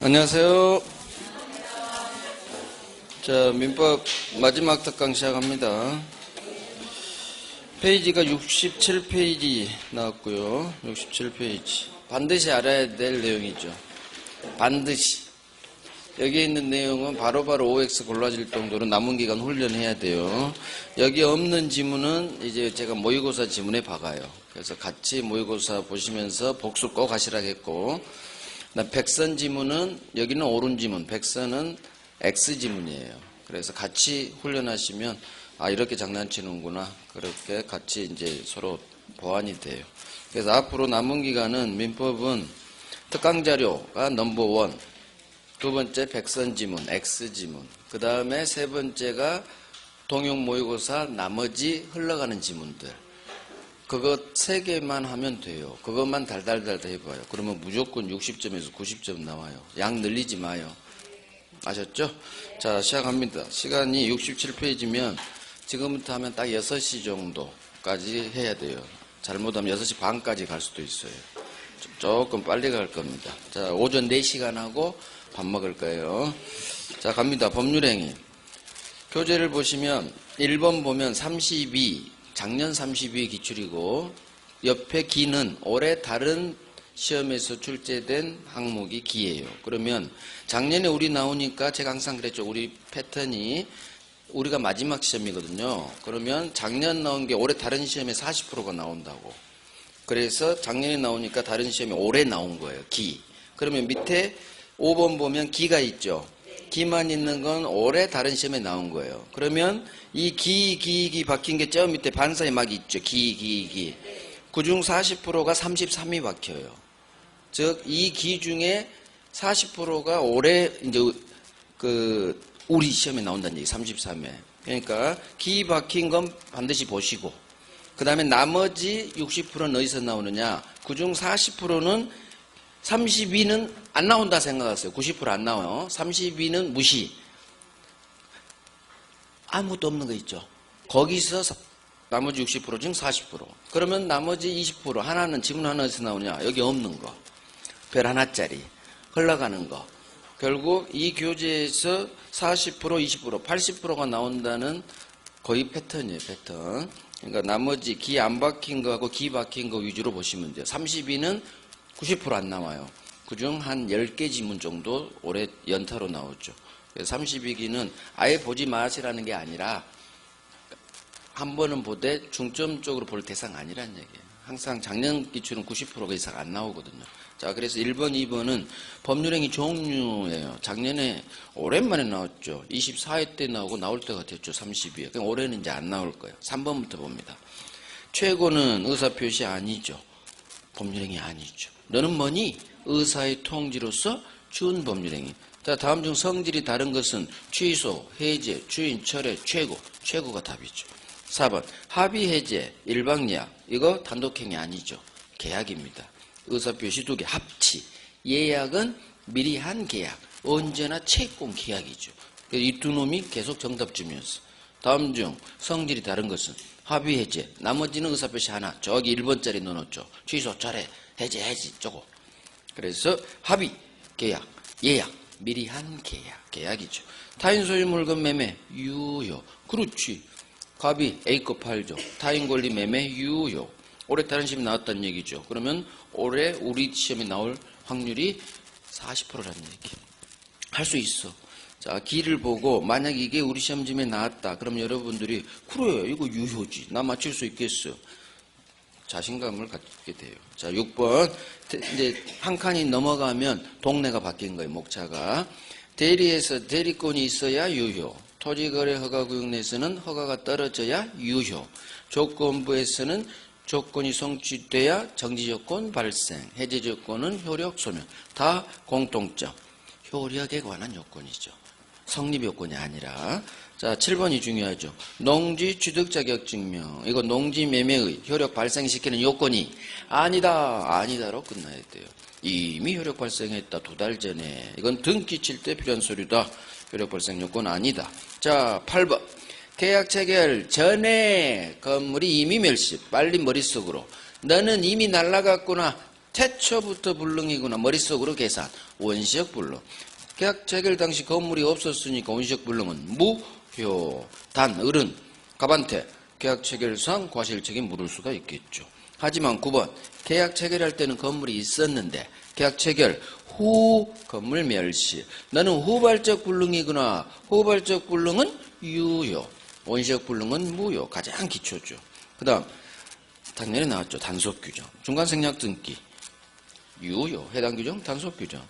안녕하세요. 자, 민법 마지막 특강 시작합니다. 페이지가 67페이지 나왔고요. 67페이지. 반드시 알아야 될 내용이죠. 반드시. 여기 있는 내용은 바로바로 OX 골라질 정도로 남은 기간 훈련해야 돼요. 여기 없는 지문은 이제 제가 모의고사 지문에 박아요. 그래서 같이 모의고사 보시면서 복수 꼭 하시라겠고, 백선 지문은 여기는 옳은 지문, 백선은 X 지문이에요. 그래서 같이 훈련하시면 이렇게 장난치는구나, 그렇게 같이 이제 서로 보완이 돼요. 그래서 앞으로 남은 기간은 민법은 특강 자료가 넘버 원, 두 번째 백선 지문, X 지문, 그 다음에 세 번째가 동영 모의고사 나머지 흘러가는 지문들. 그거 3개만 하면 돼요. 그것만 달달달 해봐요. 그러면 무조건 60점에서 90점 나와요. 양 늘리지 마요. 아셨죠? 자, 시작합니다. 시간이 67페이지면 지금부터 하면 딱 6시 정도까지 해야 돼요. 잘못하면 6시 반까지 갈 수도 있어요. 조금 빨리 갈 겁니다. 자, 오전 4시간 하고 밥 먹을 거예요. 자, 갑니다. 법률행위. 교재를 보시면 1번 보면 32, 작년 32 기출이고, 옆에 기는 올해 다른 시험에서 출제된 항목이 기예요. 그러면 작년에 우리 나오니까 제가 항상 그랬죠. 우리 패턴이 우리가 마지막 시험이거든요. 그러면 작년 나온 게 올해 다른 시험에 40%가 나온다고. 그래서 작년에 나오니까 다른 시험에 올해 나온 거예요. 기. 그러면 밑에 5번 보면 기가 있죠. 기만 있는 건 올해 다른 시험에 나온 거예요. 그러면 이 기 박힌 게 저 밑에 반사에 막 있죠. 기. 그중 40%가 33이 박혀요. 즉, 이 기 중에 40%가 올해 이제 우리 시험에 나온다는 얘기, 33회. 그러니까 기 박힌 건 반드시 보시고, 그 다음에 나머지 60%는 어디서 나오느냐? 그중 40%는 32는 안 나온다 생각하세요. 90% 안 나와요. 32는 무시. 아무것도 없는 거 있죠. 거기서 나머지 60% 중 40%. 그러면 나머지 20% 하나는 지문 하나에서 나오냐? 여기 없는 거. 별 하나짜리. 흘러가는 거. 결국 이 교재에서 40%, 20%, 80%가 나온다는 거의 패턴이에요. 패턴. 그러니까 나머지 기 안 박힌 거하고 기 박힌 거 위주로 보시면 돼요. 32는 90% 안 나와요. 그중 한 10개 지문 정도 올해 연타로 나오죠. 그래서 32기는 아예 보지 마시라는 게 아니라 한 번은 보되 중점적으로 볼 대상 아니란 얘기예요. 항상 작년 기출은 90%가 이상 안 나오거든요. 자, 그래서 1번, 2번은 법률행위 종류예요. 작년에 오랜만에 나왔죠. 24회 때 나오고 나올 때가 됐죠. 32회. 그럼 올해는 이제 안 나올 거예요. 3번부터 봅니다. 최고는 의사표시 아니죠. 법률행위 아니죠. 너는 뭐니? 의사의 통지로서 준 법률행위. 자, 다음 중 성질이 다른 것은 취소, 해제, 추인, 철회, 최고. 최고가 답이죠. 4번 합의, 해제, 일방예약. 이거 단독행위 아니죠. 계약입니다. 의사표시 2개, 합치. 예약은 미리 한 계약. 언제나 채권 계약이죠. 이 두 놈이 계속 정답 주면서. 다음 중 성질이 다른 것은 합의, 해제. 나머지는 의사표시 하나. 저기 1번짜리 넣어놓죠. 취소, 철회, 해제, 저거. 그래서 합의, 계약, 예약, 미리 한 계약, 계약이죠. 타인 소유 물건 매매, 유효. 그렇지. 갑이 A급 팔죠. 타인 권리 매매, 유효. 올해 다른 시험이 나왔다는 얘기죠. 그러면 올해 우리 시험에 나올 확률이 40%라는 얘기. 할 수 있어. 자, 기를 보고 만약 이게 우리 시험지에 나왔다. 그럼 여러분들이 그래, 이거 유효지. 나 맞출 수 있겠어. 자신감을 갖게 돼요. 자, 6번. 이제 한 칸이 넘어가면 동네가 바뀐 거예요. 목차가. 대리에서 대리권이 있어야 유효. 토지거래 허가구역 내에서는 허가가 떨어져야 유효. 조건부에서는 조건이 성취돼야 정지조건 발생. 해제조건은 효력 소멸. 다 공통점. 효력에 관한 요건이죠. 성립 요건이 아니라. 자, 7번이 중요하죠. 농지 취득 자격 증명. 이거 농지 매매의 효력 발생시키는 요건이 아니다로 끝나야 돼요. 이미 효력 발생했다. 2달 전에. 이건 등기 칠 때 필요한 서류다. 효력 발생 요건 아니다. 자, 8번. 계약 체결 전에 건물이 이미 멸실. 빨리 머릿속으로. 너는 이미 날라갔구나. 태초부터 불능이구나. 머릿속으로 계산. 원시적 불능. 계약 체결 당시 건물이 없었으니까 원시적 불능은 무효. 단, 을은 갑한테 계약 체결상 과실책임 물을 수가 있겠죠. 하지만 9번 계약 체결할 때는 건물이 있었는데 계약 체결 후 건물 멸시. 너는 후발적 불능이구나. 후발적 불능은 유효. 원시적 불능은 무효. 가장 기초죠. 그 다음 작년에 나왔죠. 단속규정. 중간생략 등기 유효. 해당 규정 단속규정.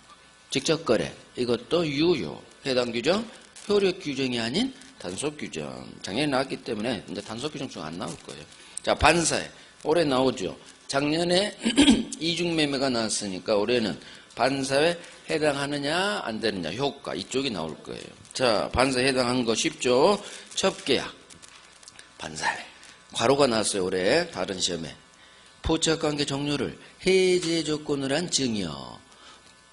직접거래 이것도 유효. 해당 규정 효력규정이 아닌 단속규정. 작년에 나왔기 때문에 이제 단속규정 중 안 나올 거예요. 자, 반사회 올해 나오죠. 작년에 이중매매가 나왔으니까 올해는 반사회 해당하느냐 안 되느냐 효과 이쪽이 나올 거예요. 자, 반사회 해당한 거 쉽죠. 첩계약 반사회 과로가 나왔어요. 올해 다른 시험에 포착관계 종료를 해제 조건을 한 증여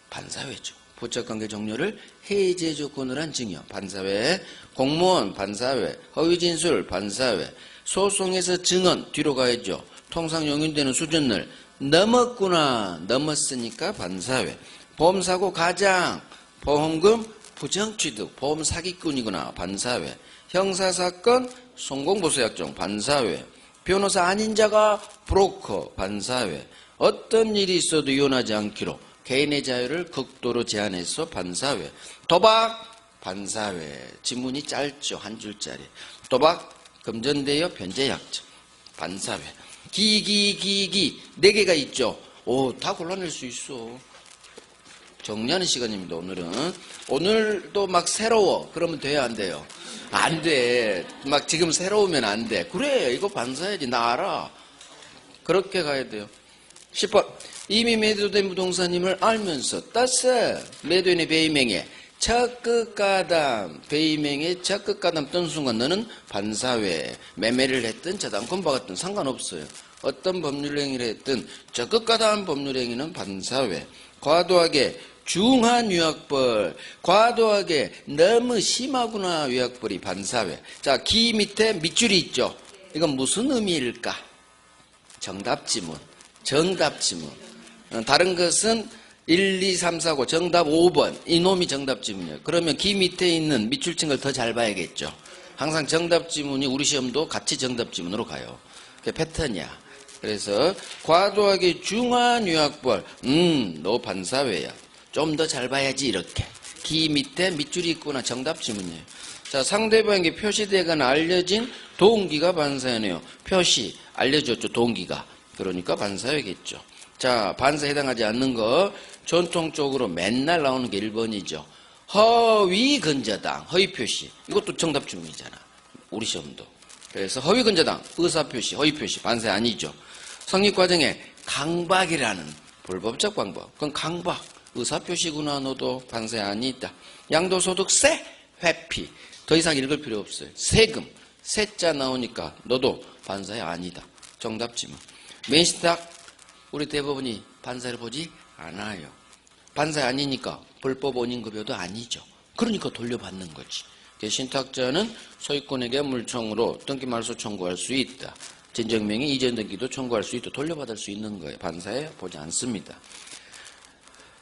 반사회죠. 포착관계 종료를 해제 조건을 한 증여 반사회. 공무원 반사회. 허위진술 반사회. 소송에서 증언 뒤로 가야죠. 통상 용인되는 수준을 넘었구나. 넘었으니까 반사회. 보험사고 가장 보험금 부정취득 보험 사기꾼이구나. 반사회. 형사사건 성공보수약정 반사회. 변호사 아닌 자가 브로커 반사회. 어떤 일이 있어도 이혼하지 않기로 개인의 자유를 극도로 제한해서 반사회. 도박 반사회. 지문이 짧죠. 한 줄짜리. 도박 금전대여 변제약정 반사회. 기기 4개가 있죠. 오, 다 골라낼 수 있어. 정리하는 시간입니다. 오늘도 막 새로워 그러면 돼요 안 돼요? 안 돼. 막 지금 새로우면 안 돼. 그래 이거 반사해야지. 나 알아. 그렇게 가야 돼요. 10번 이미 매도된 부동산임을 알면서 따서 매도인의 배임행에 적극가담 배임행에 적극가담 뜬 순간 너는 반사회. 매매를 했든 저당권 받았든 상관없어요. 어떤 법률행위를 했든 적극가담 법률행위는 반사회. 과도하게 중한 위약벌 과도하게 너무 심하구나 위약벌이 반사회. 자, 기 밑에 밑줄이 있죠. 이건 무슨 의미일까? 정답지문. 다른 것은 1, 2, 3, 4, 5 정답 5번 이놈이 정답지문이에요. 그러면 기 밑에 있는 밑줄 친 걸 더 잘 봐야겠죠. 항상 정답지문이 우리 시험도 같이 정답지문으로 가요. 그게 패턴이야. 그래서 과도하게 중한 위약벌 너 반사회야. 좀 더 잘 봐야지. 이렇게 기 밑에 밑줄이 있구나. 정답지문이에요. 자, 상대방에게 표시되거나 알려진 동기가 반사회네요. 표시 알려줬죠. 동기가. 그러니까 반사회겠죠. 자, 반사에 해당하지 않는 거 전통적으로 맨날 나오는 게 1번이죠. 허위근저당 허위표시. 이것도 정답지문이잖아. 우리 시험도. 그래서 허위근저당 의사표시 허위표시 반사회 아니죠. 성립과정에 강박이라는 불법적 방법. 그건 강박 의사표시구나. 너도 반사회 아니다. 양도소득세 회피. 더 이상 읽을 필요 없어요. 세금 세자 나오니까 너도 반사회 아니다. 정답지문. 맨시탁 우리 대법원이 반사를 보지 않아요. 반사회 아니니까 불법 원인급여도 아니죠. 그러니까 돌려받는 거지. 신탁자는 소유권에게 물청으로 등기 말소 청구할 수 있다. 진정명의 이전 등기도 청구할 수 있다. 돌려받을 수 있는 거예요. 반사회 보지 않습니다.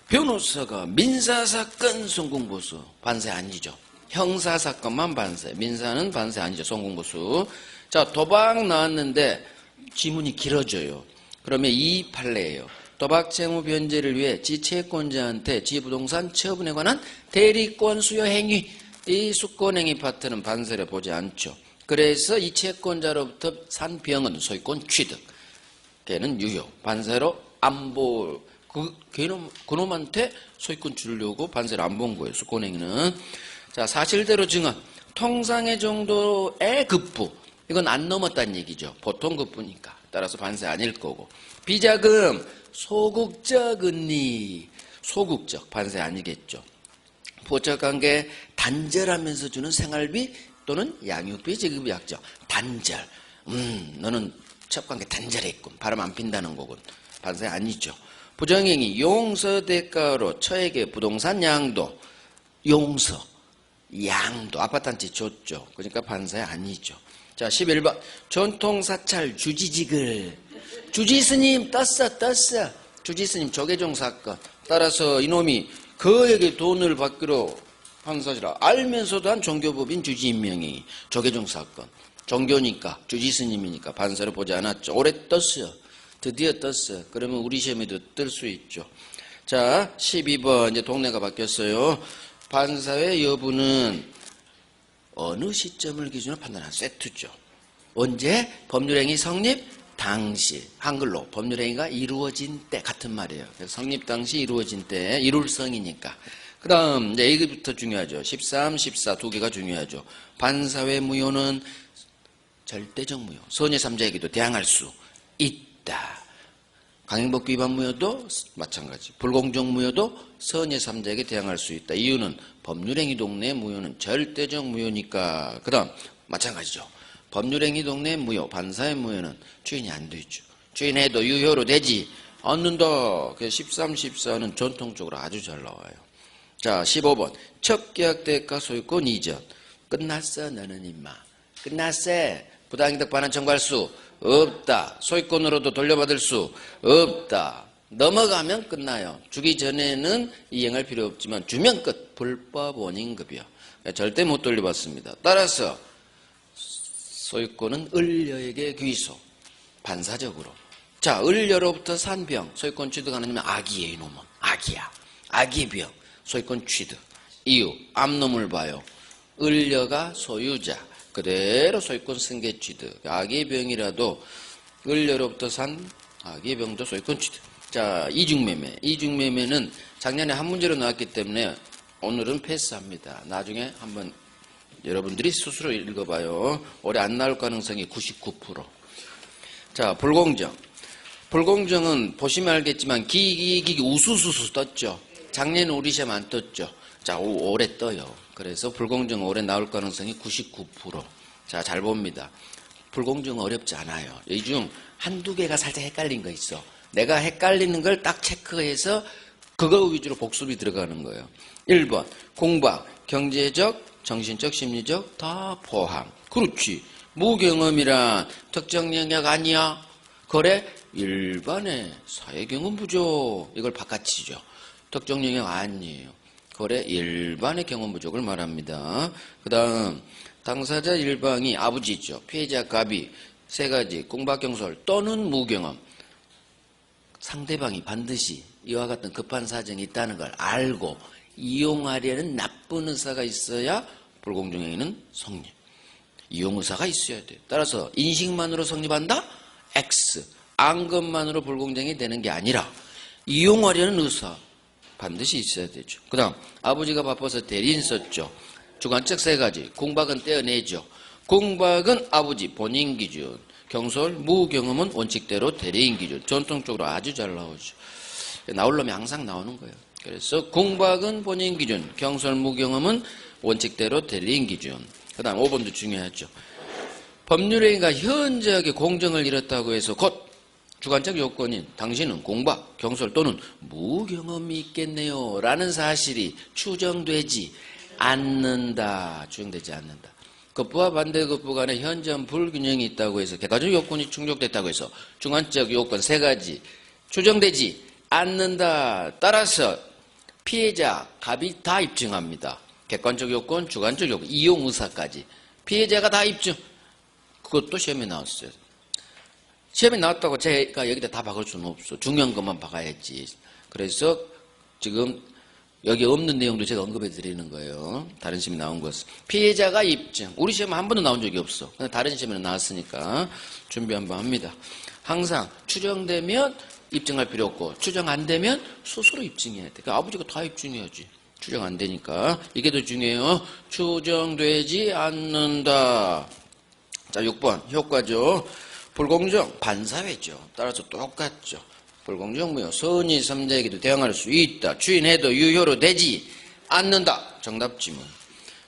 변호사가 민사사건 성공보수 반사회 아니죠. 형사사건만 반사회. 민사는 반사회 아니죠. 성공보수. 자, 도박 나왔는데 지문이 길어져요. 그러면 2 판례예요. 도박 채무 변제를 위해 지채권자한테 지부동산 처분에 관한 대리권 수여 행위. 이 수권행위 파트는 반사를 보지 않죠. 그래서 이 채권자로부터 산 병은 소유권 취득. 걔는 유효. 반사로 안 보. 그놈한테 소유권 주려고 반사를 안 본 거예요. 수권행위는. 자, 사실대로 증언. 통상의 정도의 급부. 이건 안 넘었다는 얘기죠. 보통 급부니까. 따라서 반사회 아닐 거고. 비자금, 소극적 은리. 소극적 반사회 아니겠죠. 포착관계 단절하면서 주는 생활비 또는 양육비 지급이 약정. 단절. 너는 첩관계 단절했군. 바람 안 핀다는 거군. 반사회 아니죠. 부정행위 용서 대가로 처에게 부동산 양도. 용서, 양도. 아파트 한 채 줬죠. 그러니까 반사회 아니죠. 자, 11번 전통사찰 주지직을. 주지스님 떴어. 주지스님 조계종 사건. 따라서 이놈이 그에게 돈을 받기로 한 사실을 알면서도 한 종교법인 주지인명이 조계종 사건. 종교니까 주지스님이니까 반사를 보지 않았죠. 올해 떴어요. 드디어 떴어요. 그러면 우리 시험에도 뜰 수 있죠. 자, 12번 이제 동네가 바뀌었어요. 반사회 여부는 어느 시점을 기준으로 판단하는 세트죠. 언제? 법률행위 성립 당시. 한글로 법률행위가 이루어진 때 같은 말이에요. 성립 당시 이루어진 때 이룰성이니까. 그 다음 이제 이것부터 중요하죠. 13, 14 두 개가 중요하죠. 반사회 무효는 절대적 무효. 선의 3자에게도 대항할 수 있다. 강행법 위반 무효도 마찬가지. 불공정 무효도 선의 3자에게 대항할 수 있다. 이유는 법률행위 동네 무효는 절대적 무효니까. 그 다음 마찬가지죠. 법률행위 동네 무효, 반사회 무효는 추인이 안 되죠. 추인해도 유효로 되지 않는다. 그래서 13, 14는 전통적으로 아주 잘 나와요. 자, 15번. 첫 계약 대가 소유권 이전. 끝났어, 너는 임마. 끝났어. 부당이득 반환 청구할 수 없다. 소유권으로도 돌려받을 수 없다. 넘어가면 끝나요. 주기 전에는 이행할 필요 없지만 주면 끝. 불법 원인급여. 절대 못 돌려받습니다. 따라서 소유권은 을녀에게 귀소. 반사적으로. 자, 을녀로부터 산 병. 소유권 취득하는 놈은 악이에요. 이놈은. 악이야. 악의 병. 소유권 취득. 이유. 암놈을 봐요. 을녀가 소유자. 그대로 소유권 승계 취득. 악의 병이라도 을녀로부터 산 악의 병도 소유권 취득. 자, 이중매매. 이중매매는 작년에 한 문제로 나왔기 때문에 오늘은 패스합니다. 나중에 한번 여러분들이 스스로 읽어봐요. 올해 안 나올 가능성이 99%. 자, 불공정. 불공정은 보시면 알겠지만 기기 우수수수 떴죠. 작년에 우리 시험 안 떴죠. 자, 올해 떠요. 그래서 불공정 올해 나올 가능성이 99%. 자, 잘 봅니다. 불공정 어렵지 않아요. 이 중 한두 개가 살짝 헷갈린 거 있어. 내가 헷갈리는 걸 딱 체크해서 그거 위주로 복습이 들어가는 거예요. 1번 공박, 경제적, 정신적, 심리적 다 포함. 그렇지. 무경험이란 특정 영역 아니야. 거래 일반의 사회경험 부족. 이걸 바깥이죠. 특정 영역 아니에요. 거래 일반의 경험 부족을 말합니다. 그 다음 당사자 일방이 아버지죠. 피해자 갑이 세 가지 공박 경솔 또는 무경험. 상대방이 반드시 이와 같은 급한 사정이 있다는 걸 알고 이용하려는 나쁜 의사가 있어야 불공정행위는 성립. 이용 의사가 있어야 돼요. 따라서 인식만으로 성립한다? X. 안 것만으로 불공정이 되는 게 아니라 이용하려는 의사 반드시 있어야 되죠. 그 다음 아버지가 바빠서 대리인 썼죠. 주관적 세 가지. 공박은 떼어내죠. 공박은 아버지 본인 기준. 경솔, 무경험은 원칙대로 대리인 기준. 전통적으로 아주 잘 나오죠. 나올 놈이 항상 나오는 거예요. 그래서 공박은 본인 기준. 경솔, 무경험은 원칙대로 대리인 기준. 그 다음 5번도 중요하죠. 법률행위가 현저하게 공정을 잃었다고 해서 곧 주관적 요건인 당신은 공박, 경솔 또는 무경험이 있겠네요 라는 사실이 추정되지 않는다. 추정되지 않는다. 급부와 반대급부 간에 현저한 불균형이 있다고 해서 객관적 요건이 충족됐다고 해서 주관적 요건 세 가지 추정되지 않는다. 따라서 피해자, 갑이 다 입증합니다. 객관적 요건, 주관적 요건, 이용 의사까지 피해자가 다 입증. 그것도 시험에 나왔어요. 시험에 나왔다고 제가 여기다 다 박을 수는 없어. 중요한 것만 박아야지. 그래서 지금 여기 없는 내용도 제가 언급해 드리는 거예요. 다른 시험에 나온 것은. 피해자가 입증. 우리 시험에 한 번도 나온 적이 없어. 근데 다른 시험에는 나왔으니까 준비 한번 합니다. 항상 추정되면 입증할 필요 없고 추정 안 되면 스스로 입증해야 돼. 그러니까 아버지가 다 입증해야지. 추정 안 되니까. 이게 더 중요해요. 추정되지 않는다. 자, 6번 효과죠. 불공정, 반사회죠. 따라서 똑같죠. 불공정 무효, 선의 3자에게도 대항할 수 있다. 추인해도 유효로 되지 않는다. 정답 지문.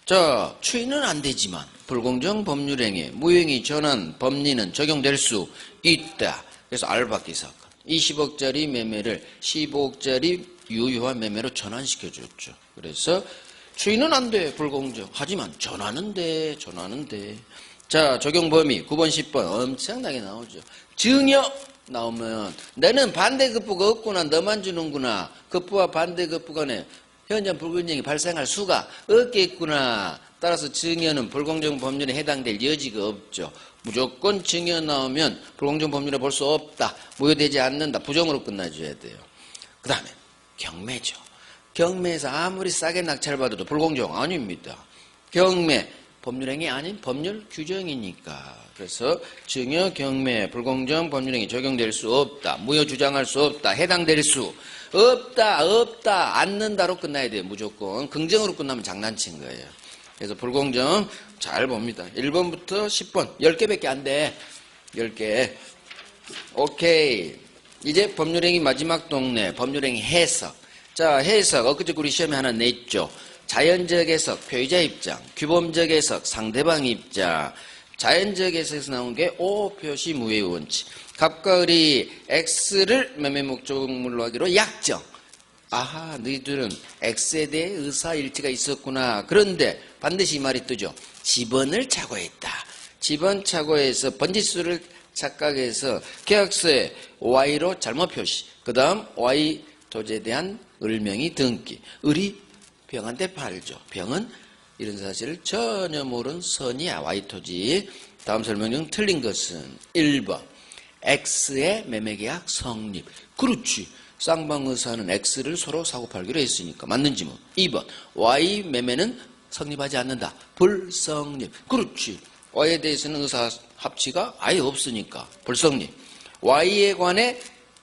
자, 추인은 안 되지만 불공정 법률행위, 무효행위 전환 법리는 적용될 수 있다. 그래서 알박기 사건. 20억짜리 매매를 15억짜리 유효한 매매로 전환시켜줬죠. 그래서 추인은 안 돼. 불공정. 하지만 전환은 돼. 전환은 돼. 자, 적용 범위 9번, 10번 엄청나게 나오죠. 증여 나오면 너는 반대급부가 없구나. 너만 주는구나. 급부와 반대급부 간에 현장 불균형이 발생할 수가 없겠구나. 따라서 증여는 불공정 법률에 해당될 여지가 없죠. 무조건 증여 나오면 불공정 법률에 볼 수 없다. 무효되지 않는다. 부정으로 끝나줘야 돼요. 그 다음에 경매죠. 경매에서 아무리 싸게 낙찰받아도 불공정 아닙니다. 경매 법률행위 아닌 법률 규정이니까. 그래서 증여 경매 불공정 법률행위 적용될 수 없다. 무효 주장할 수 없다. 해당될 수 없다 않는다로 끝나야 돼요. 무조건 긍정으로 끝나면 장난친 거예요. 그래서 불공정 잘 봅니다. 1번부터 10번 10개밖에 안 돼. 10개. 오케이. 이제 법률행위 마지막 동네 법률행위 해석. 자, 해석 엊그저께 우리 시험에 하나 냈죠. 자연적 해석 표의자 입장, 규범적 해석 상대방 입장. 자연적 해석에서 나온 게 O 표시 무효의 원칙. 갑과 을이 X를 매매 목적물로 하기로 약정. 아하, 너희들은 X에 대해 의사일치가 있었구나. 그런데 반드시 이 말이 뜨죠. 지번을 착오했다. 지번 착오해서 번지수를 착각해서 계약서에 Y로 잘못 표시. 그 다음 Y 토지에 대한 을명의 등기. 을이 병한테 팔죠. 병은 이런 사실을 전혀 모르는 선이야. Y 토지. 다음 설명 중 틀린 것은 1번. X의 매매계약 성립. 그렇지. 쌍방의사는 X를 서로 사고팔기로 했으니까 맞는지 뭐. 2번. Y 매매는 성립하지 않는다. 불성립. 그렇지. Y에 대해서는 의사 합치가 아예 없으니까 불성립. Y에 관해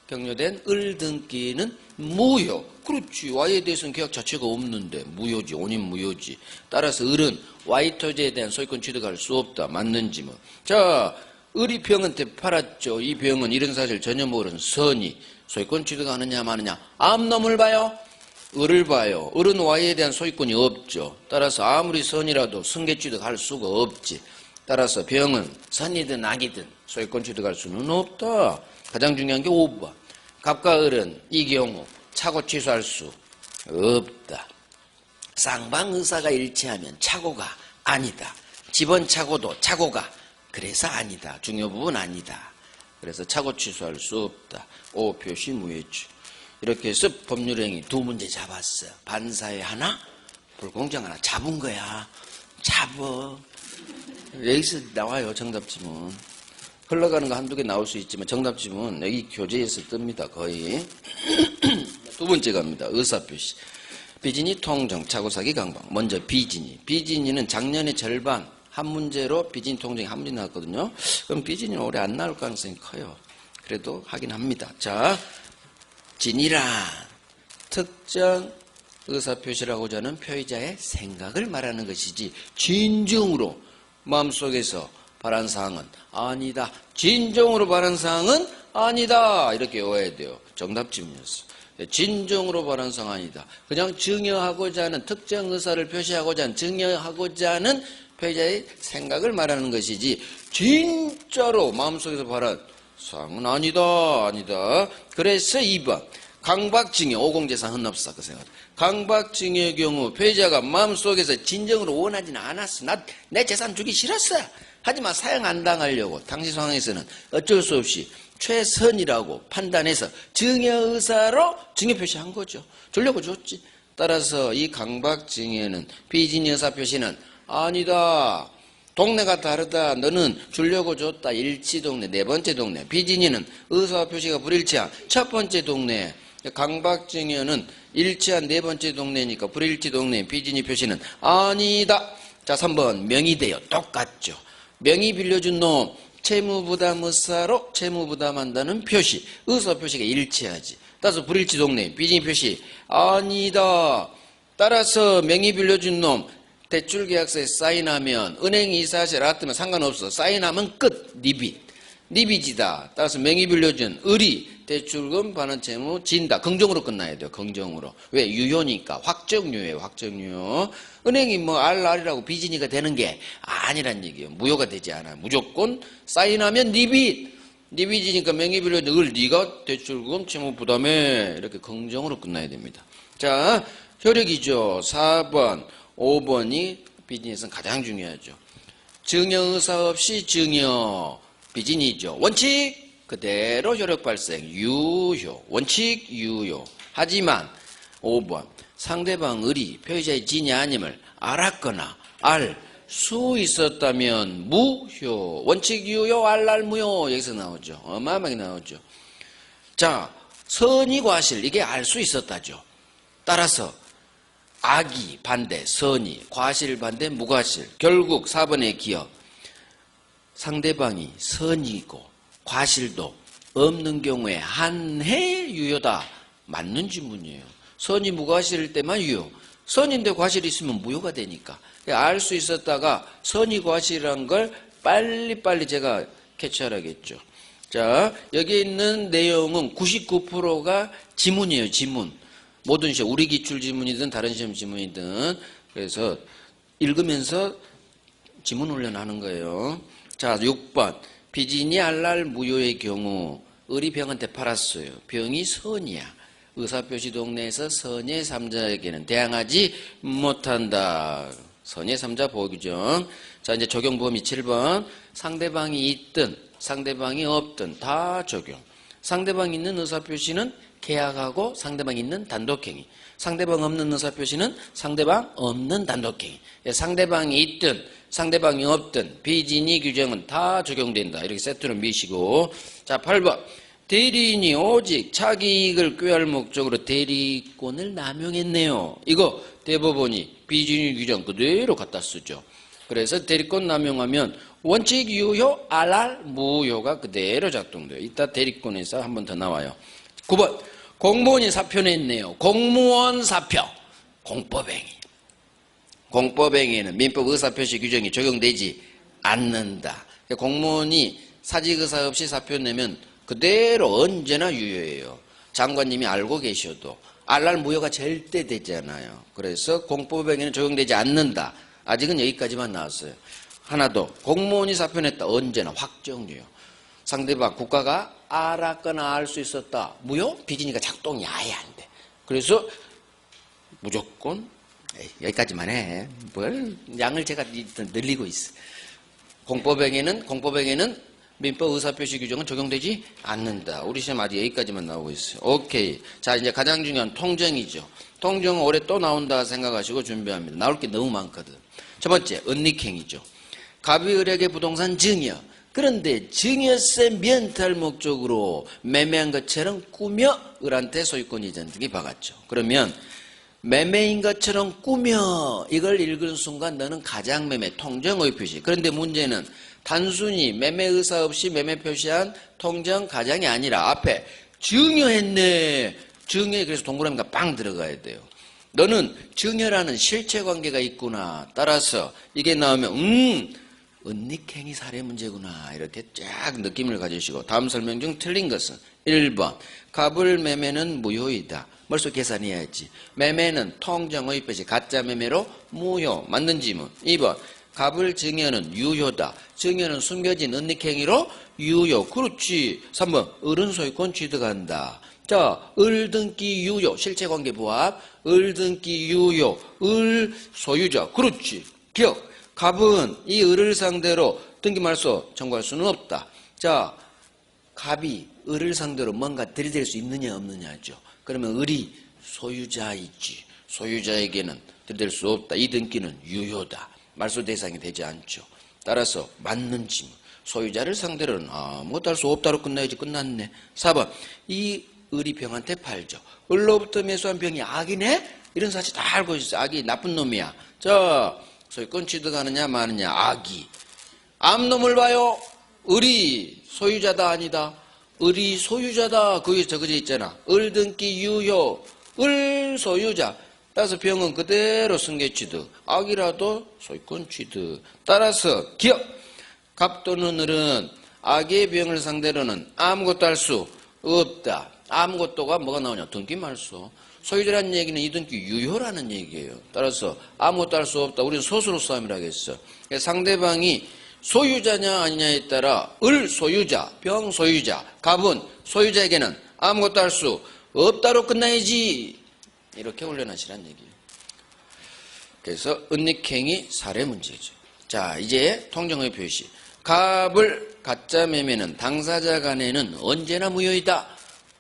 격려된 을 등기는 무효. 그렇지. Y에 대해서는 계약 자체가 없는데 무효지. 원인 무효지. 따라서 을은 Y 토지에 대한 소유권 취득할 수 없다. 맞는지 뭐. 자, 을이 병한테 팔았죠. 이 병은 이런 사실 전혀 모르는 선이 소유권 취득하느냐 마느냐. 암놈을 봐요. 을을 봐요. 을은 Y에 대한 소유권이 없죠. 따라서 아무리 선이라도 승계 취득할 수가 없지. 따라서 병은 선이든 악이든 소유권 취득할 수는 없다. 가장 중요한 게 5번. 갑과 을은 이 경우 착오 취소할 수 없다. 쌍방의사가 일치하면 착오가 아니다. 지번 착오도 착오가 그래서 아니다. 중요 부분 아니다. 그래서 착오 취소할 수 없다. O 표시 무효지. 이렇게 해서 법률행위 두 문제 잡았어. 반사회 하나, 불공정 하나. 잡은 거야. 잡어. 여기서 나와요. 정답지문. 흘러가는 거 한두 개 나올 수 있지만 정답지문 여기 교재에서 뜹니다. 거의. 두 번째 갑니다. 의사표시. 비진이 통정, 착오사기 강방. 먼저 비진이. 비진이는 작년의 절반 한 문제로 비진이 통정이 한 문제 나왔거든요. 그럼 비진이는 올해 안 나올 가능성이 커요. 그래도 하긴 합니다. 자, 진이란 특정 의사표시라고자 하는 표의자의 생각을 말하는 것이지 진정으로 마음속에서 바란 사항은 아니다. 진정으로 바란 사항은 아니다. 이렇게 외워야 돼요. 정답지문이었어. 진정으로 바란 사항은 아니다. 그냥 증여하고자 하는 특정 의사를 표시하고자 하는 증여하고자 하는 표의자의 생각을 말하는 것이지 진짜로 마음속에서 바란 사항은 아니다. 아니다. 그래서 2번. 강박증여, 오공재산 헌납사 그 생각. 강박증여의 경우 피해자가 마음속에서 진정으로 원하지는 않았어. 내 재산 주기 싫었어. 하지만 사형 안 당하려고 당시 상황에서는 어쩔 수 없이 최선이라고 판단해서 증여의사로 증여 표시한 거죠. 주려고 줬지. 따라서 이 강박증여는 비진여사 표시는 아니다. 동네가 다르다. 너는 주려고 줬다. 일치동네. 네 번째 동네. 비진이는 의사 표시가 불일치한 첫 번째 동네. 강박증여는 일치한 네 번째 동네니까 불일치 동네. 비진이 표시는 아니다. 자, 3번 명의대요. 똑같죠. 명의 빌려준 놈 채무부담의사로 채무부담한다는 표시. 의사 표시가 일치하지. 따라서 불일치 동네. 비진이 표시 아니다. 따라서 명의 빌려준 놈 대출계약서에 사인하면 은행 이사실 알았으면 상관없어. 사인하면 끝. 네 빚. 네 빚이다. 따라서 명의 빌려준 을이 대출금 반환 채무 진다. 긍정으로 끝나야 돼요. 긍정으로. 왜? 유효니까. 확정유효예요. 확정유효. 은행이 뭐 RR이라고 비진이가 되는 게 아니란 얘기예요. 무효가 되지 않아요. 무조건 사인하면 네 빚. 네 빚이니까 명의 빌려준 을 네가 대출금 채무 부담해. 이렇게 긍정으로 끝나야 됩니다. 자, 효력이죠. 4번. 5번이 비즈니스는 가장 중요하죠. 증여 의사 없이 증여 비진이죠. 원칙 그대로 효력 발생, 유효, 원칙 유효. 하지만 5번 상대방 의리, 표의자의 진이 아님을 알았거나 알 수 있었다면 무효, 원칙 유효, 알랄 무효. 여기서 나오죠. 어마어마하게 나오죠. 자, 선의 과실, 이게 알 수 있었다죠. 따라서 악의 반대, 선의, 과실 반대, 무과실. 결국 4번의 기억. 상대방이 선이고 과실도 없는 경우에 한해 유효다. 맞는 질문이에요. 선이 무과실일 때만 유효. 선인데 과실이 있으면 무효가 되니까. 알 수 있었다가 선이 과실이란 걸 빨리빨리 제가 캐치하라겠죠. 자, 여기 있는 내용은 99%가 지문이에요. 지문. 모든 시험, 우리 기출 지문이든 다른 시험 지문이든. 그래서 읽으면서 지문 훈련하는 거예요. 자, 6번. 비진이 알랄 무효의 경우 의리 병한테 팔았어요. 병이 선이야. 의사표시 동네에서 선의 3자에게는 대항하지 못한다. 선의 3자 보호규정. 자, 이제 적용 범위 7번. 상대방이 있든 상대방이 없든 다 적용. 상대방 있는 의사표시는 계약하고 상대방 있는 단독행위. 상대방 없는 의사표시는 상대방 없는 단독행위. 상대방이 있든 상대방이 없든 비진이 규정은 다 적용된다. 이렇게 세트로 미시고. 자, 8번. 대리인이 오직 자기 이익을 꾀할 목적으로 대리권을 남용했네요. 이거 대법원이 비진이 규정 그대로 갖다 쓰죠. 그래서 대리권 남용하면 원칙 유효, 알랄 무효가 그대로 작동돼요. 이따 대리권에서 한 번 더 나와요. 9번. 공무원이 사표냈네요. 공무원 사표. 공법행위. 공법행위에는 민법 의사표시 규정이 적용되지 않는다. 공무원이 사직의사 없이 사표 내면 그대로 언제나 유효해요. 장관님이 알고 계셔도 알랄 무효가 절대 되잖아요. 그래서 공법행위는 적용되지 않는다. 아직은 여기까지만 나왔어요. 하나 더. 공무원이 사표 냈다. 언제나 확정유효. 상대방 국가가 알았거나 알 수 있었다. 무효? 비진이가 작동이 아예 안 돼. 그래서 무조건 여기까지만 해. 뭘 양을 제가 늘리고 있어. 공법행위는 민법 의사표시 규정은 적용되지 않는다. 우리 시험 아직 여기까지만 나오고 있어요. 오케이. 자, 이제 가장 중요한 통정이죠. 통정은 올해 또 나온다 생각하시고 준비합니다. 나올 게 너무 많거든. 첫 번째, 은닉행위죠. 갑이 을에게 부동산 증여. 그런데 증여세 면탈 목적으로 매매한 것처럼 꾸며 을한테 소유권 이전 등기 박았죠. 그러면 매매인 것처럼 꾸며 이걸 읽은 순간 너는 가장매매 통정의 표시. 그런데 문제는 단순히 매매 의사 없이 매매 표시한 통정 가장이 아니라 앞에 증여했네. 증여에 그래서 동그라미가 빵 들어가야 돼요. 너는 증여라는 실체관계가 있구나. 따라서 이게 나오면 은닉행위 사례 문제구나. 이렇게 쫙 느낌을 가지시고 다음 설명 중 틀린 것은 1번 갑을 매매는 무효이다. 머릿속 계산해야지. 매매는 통정의 표시 가짜 매매로 무효. 맞는 지문. 2번 갑을 증여는 유효다. 증여는 숨겨진 은닉행위로 유효. 그렇지. 3번 을은 소유권 취득한다. 자, 을 등기 유효. 실체관계 부합. 을 등기 유효. 을 소유자. 그렇지. 기억. 갑은 이 을을 상대로 등기 말소 청구할 수는 없다. 자, 갑이 을을 상대로 뭔가 들이댈 수 있느냐 없느냐죠. 그러면 을이 소유자이지. 소유자에게는 들이댈 수 없다. 이 등기는 유효다. 말소 대상이 되지 않죠. 따라서 맞는 질문. 소유자를 상대로는 아무것도 할 수 없다로 끝나야지. 끝났네. 4번. 이 을이 병한테 팔죠. 을로부터 매수한 병이 악이네? 이런 사실 다 알고 있어. 악이 나쁜 놈이야. 자, 소유권 취득하느냐 마느냐. 악이. 암놈을 봐요. 을이 소유자다 아니다. 을이 소유자다. 거기에 적어져 있잖아. 을 등기 유효. 을 소유자. 따라서 병은 그대로 승계 취득. 악이라도 소유권 취득. 따라서 기억. 갑 또는 을은 악의 병을 상대로는 아무것도 할 수 없다. 아무것도가 뭐가 나오냐. 등기 말소. 소유자라는 얘기는 이 등기 유효라는 얘기예요. 따라서 아무것도 할 수 없다. 우리는 소수로 싸움이라겠어. 상대방이 소유자냐 아니냐에 따라 을 소유자, 병 소유자, 갑은 소유자에게는 아무것도 할 수 없다로 끝나야지. 이렇게 훈련하시라는 얘기예요. 그래서 은닉행위 사례 문제죠. 자, 이제 통정의 표시. 갑을 가짜 매매는 당사자 간에는 언제나 무효이다.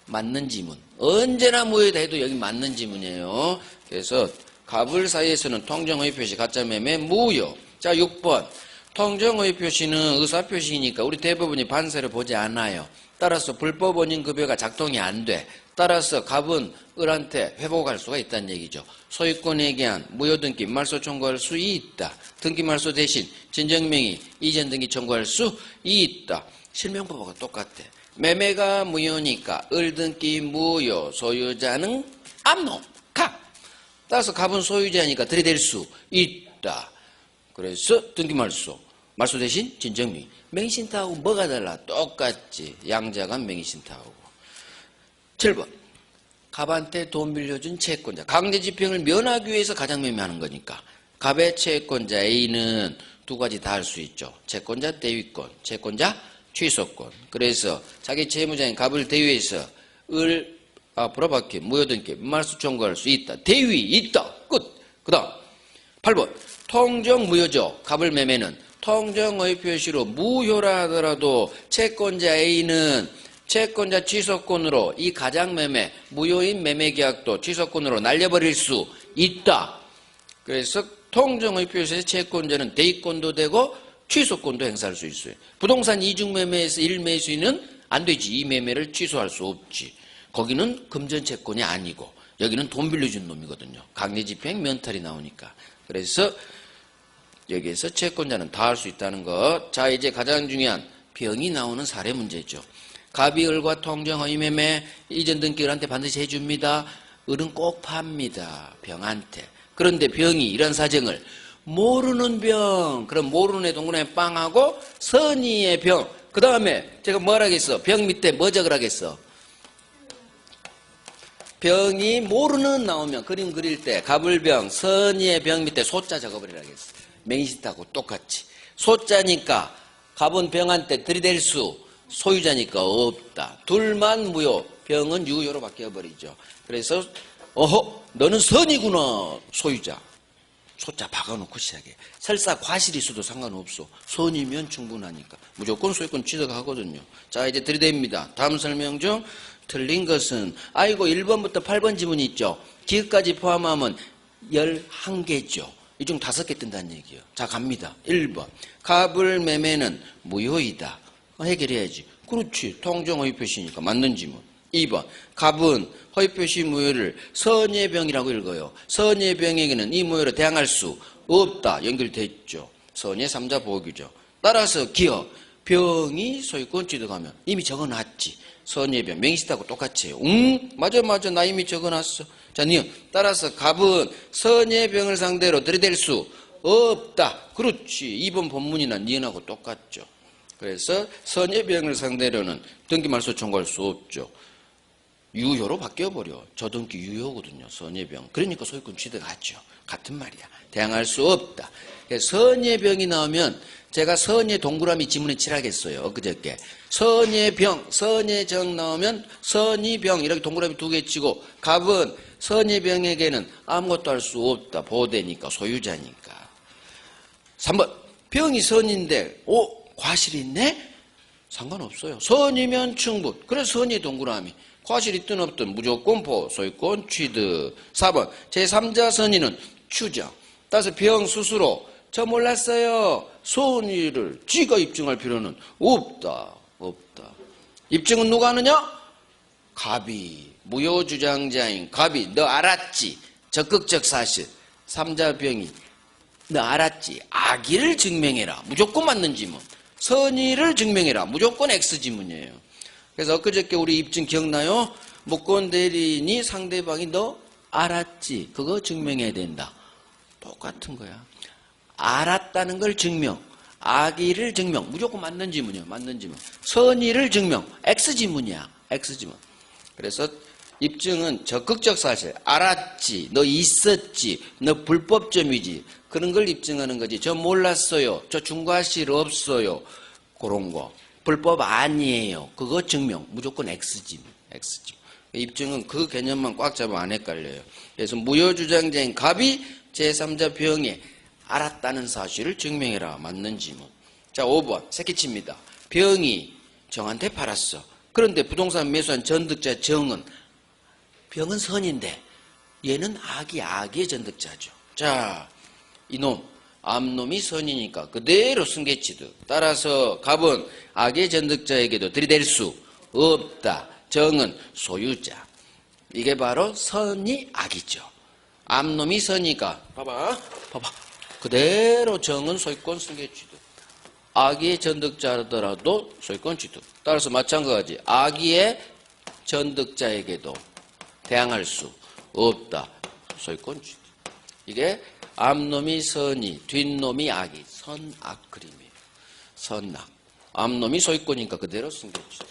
맞는 지문. 언제나 무효이다 해도 여기 맞는 지문이에요. 그래서 갑을 사이에서는 통정의 표시 가짜 매매 무효. 자, 6번. 통정의 표시는 의사표시이니까 우리 대부분이 반세를 보지 않아요. 따라서 불법 원인 급여가 작동이 안 돼. 따라서 갑은 을한테 회복할 수가 있다는 얘기죠. 소유권에 대한 무효 등기 말소 청구할 수 있다. 등기 말소 대신 진정명의 이전 등기 청구할 수 있다. 실명법하고 똑같아. 매매가 무효니까 을 등기 무효, 소유자는 암놈, 갑. 따라서 갑은 소유자니까 들이댈 수 있다. 그래서 등기 말소, 말소 대신 진정명의. 맹신타하고 뭐가 달라? 똑같지. 양자간 맹신타하고. 7번. 갑한테 돈 빌려준 채권자. 강제집행을 면하기 위해서 가장매매하는 거니까. 갑의 채권자 A는 두 가지 다 할 수 있죠. 채권자 대위권, 채권자 취소권. 그래서 자기 채무자인 갑을 대위해서 을 앞으로 바퀴 무효등기 말소 청구할 수 있다. 대위 있다. 끝. 그 다음 8번. 통정 무효죠. 갑을 매매는 통정의 표시로 무효라 하더라도 채권자 A는 채권자 취소권으로 이 가장매매, 무효인 매매계약도 취소권으로 날려버릴 수 있다. 그래서 통정의 표시에서 채권자는 대위권도 되고 취소권도 행사할 수 있어요. 부동산 이중매매에서 1매수인은 안 되지. 이 매매를 취소할 수 없지. 거기는 금전채권이 아니고 여기는 돈 빌려준 놈이거든요. 강제집행 면탈이 나오니까. 그래서 여기에서 채권자는 다 할 수 있다는 것. 자, 이제 가장 중요한 병이 나오는 사례 문제죠. 갑이 을과 통정의 매매 이전 등기 을한테 반드시 해줍니다. 을은 꼭 팝니다. 병한테. 그런데 병이 이런 사정을 모르는 병. 그럼 모르는 애 동그라미 빵하고 선의의 병. 그 다음에 제가 뭘 하겠어? 병 밑에 뭐 적으라겠어? 병이 모르는 나오면 그림 그릴 때 갑을병, 선의의 병 밑에 소자 적어버리라겠어. 맹신타하고 똑같이. 소자니까 갑은 병한테 들이댈 수, 소유자니까 없다. 둘만 무효, 병은 유효로 바뀌어버리죠. 그래서 어허 너는 선이구나. 소유자. 소자 박아놓고 시작해. 설사 과실이 있어도 상관없어. 선이면 충분하니까. 무조건 소유권 취득하거든요. 자, 이제 들이댑니다. 다음 설명 중 틀린 것은 아이고 1번부터 8번 지문이 있죠. 기억까지 포함하면 11개죠. 이 중 5개 뜬다는 얘기예요. 자, 갑니다. 1번. 갑을 매매는 무효이다. 해결해야지. 그렇지. 통정 허위표시니까 맞는 지문. 2번. 갑은 허위표시 무효를 선예병이라고 읽어요. 선예병에게는 이 무효로 대항할 수 없다. 연결됐죠. 선예 3자 보기죠. 따라서 기억. 병이 소유권 취득하면 이미 적어놨지. 선예병. 맹시하고 똑같이 해요. 맞아. 나 이미 적어놨어. 자, 니은. 따라서 갑은 선예병을 상대로 들이댈 수 없다. 그렇지. 2번 본문이나 니은하고 똑같죠. 그래서 선예병을 상대로는 등기 말소 청구할 수 없죠. 유효로 바뀌어버려. 저등기 유효거든요. 선예병. 그러니까 소유권 취득하죠. 같은 말이야. 대항할 수 없다. 선예병이 나오면 제가 선예 동그라미 지문에 칠하겠어요. 엊그저께. 선예병, 선예정 나오면 선이병 이렇게 동그라미 2개 치고 갑은 선예병에게는 아무것도 할 수 없다. 보호대니까 소유자니까. 3번. 병이 선인데 과실이 있네? 상관없어요. 선이면 충분. 그래서 선이 동그라미. 과실 있든 없든 무조건 보호, 소유권 취득. 4번. 제3자 선의는 추정. 따라서 병 스스로 저 몰랐어요. 선의를 쥐가 입증할 필요는 없다. 입증은 누가 하느냐? 갑이. 무효주장자인 갑이. 너 알았지? 적극적 사실. 3자 병이. 너 알았지? 악의를 증명해라. 무조건 맞는 지문. 선의를 증명해라. 무조건 X 지문이에요. 그래서 엊그저께 우리 입증 기억나요? 무권 대리인이 상대방이 너 알았지? 그거 증명해야 된다. 똑같은 거야. 알았다는 걸 증명. 악의를 증명. 무조건 맞는 지문이야. 맞는 지문. 선의를 증명. X 지문이야. X 지문. 그래서 입증은 적극적 사실. 알았지. 너 있었지. 너 불법점이지. 그런 걸 입증하는 거지. 저 몰랐어요. 저 중과실 없어요. 그런 거. 불법 아니에요. 그거 증명. 무조건 X지문. 입증은 그 개념만 꽉 잡으면 안 헷갈려요. 그래서 무효주장자인 갑이 제3자 병에 알았다는 사실을 증명해라. 맞는 지문. 자, 5번 새끼칩니다. 병이 정한테 팔았어. 그런데 부동산 매수한 전득자 정은 병은 선인데 얘는 악의 전득자죠. 자, 이놈 암놈이 선이니까 그대로 승계치듯. 따라서 갑은 악의 전득자에게도 들이댈 수 없다. 정은 소유자. 이게 바로 선이 악이죠. 암놈이 선이니까 봐봐. 그대로 정은 소유권 승계치듯. 악의 전득자더라도 소유권 취득. 따라서 마찬가지 악의 전득자에게도 대항할 수 없다. 소유권 취득. 이게 앞놈이 선이, 뒷놈이 악이, 선악 그림이에요. 선악. 앞놈이 소유권이니까 그대로 승계취득.